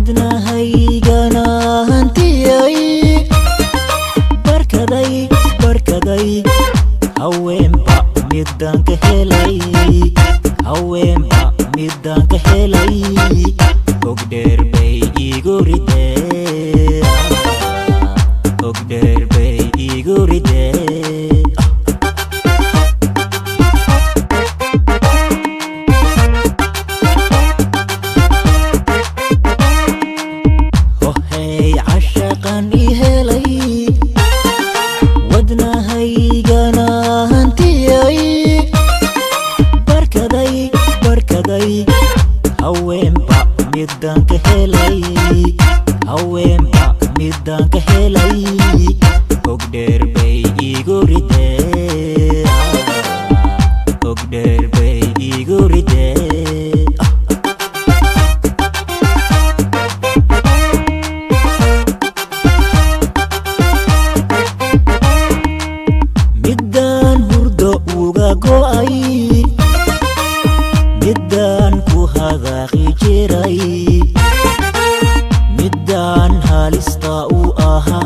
wadnahaygana hantiyay barkaday haweenba midaan ka helay haweenba midaan ka helay ogdheer bay igu ridee ogdheer bay igu ridee hohey cashaqan I helay wadnahaygana hantiyay barkaday haweenba midaan ka helay haweenba midaan ka helay ogdheer bay igu ridee ogdheer bay igu ridee midaan hurdo uga go'ay midaan ku hadaaqi jiray midaan halista u aha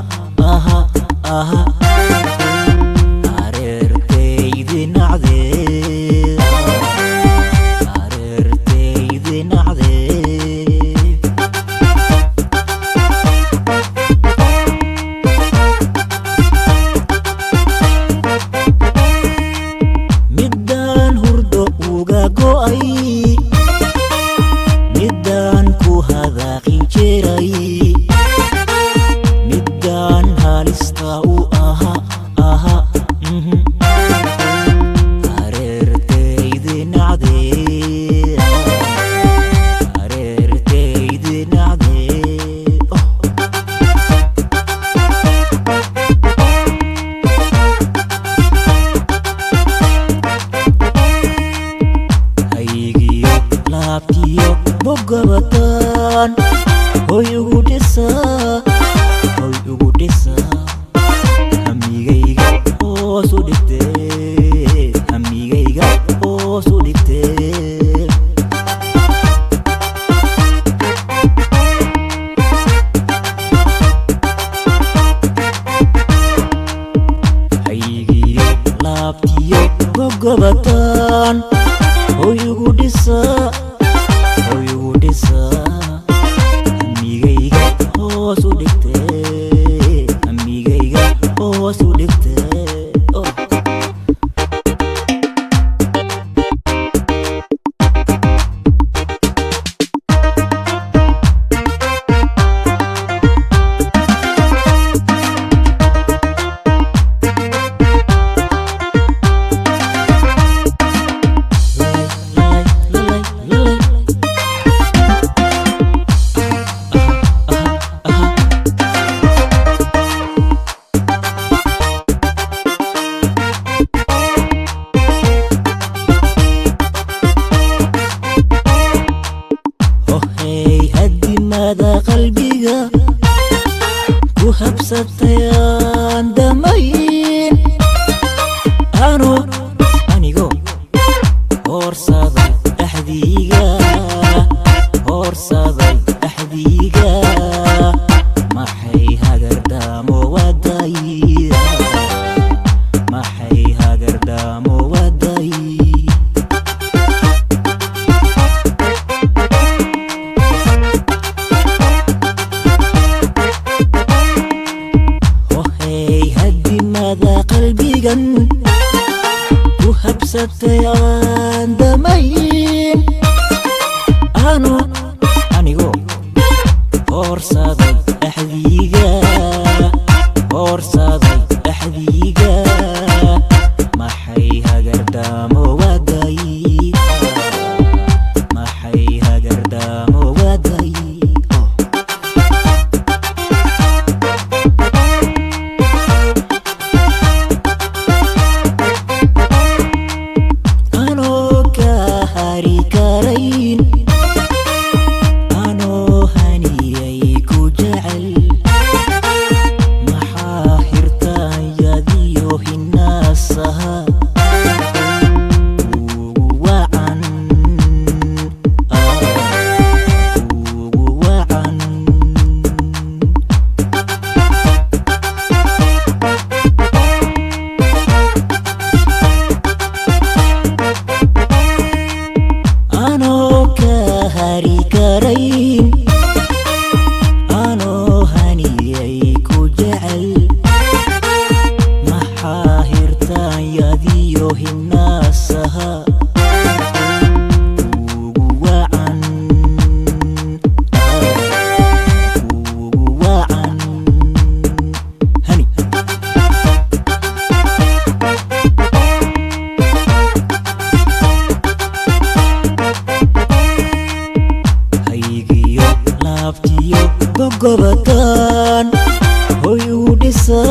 areertaydi nacdee midaan hurdo uga go'ay midaan ku hadaaqi jiray midaan halista u aha areertaydi nacdee haygiyo laabtiyo bogabatan hoy ugu dhisaa hamigayga hoos u dhigtee hamigayga hoos u dhigtee haygiyo laabtiyo bogabatan hoy ugu dhisaa hamigayga hoos u dhigtee hamigayga hoos u dhigtee hadimada qalbiga ku habsatayaan damayn anigo horsaday dhaxdiiga maxay hagardamo waday hadimada qalbigan ku habsatayaan damayn anigo horsaday dhaxdiiga maxay hagardamo waday anoo haniyay ku bogobatan hoy u dhisa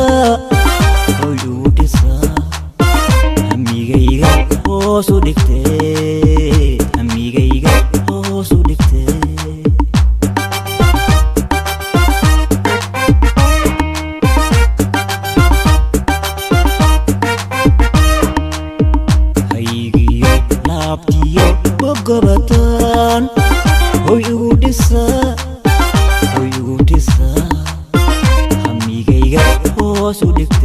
amigayga hoos u dhigtee amigayga hoos u dhigtee haygiyo laabtiyo bogobatan hoy u dhisa amigayga hoos u dhigtee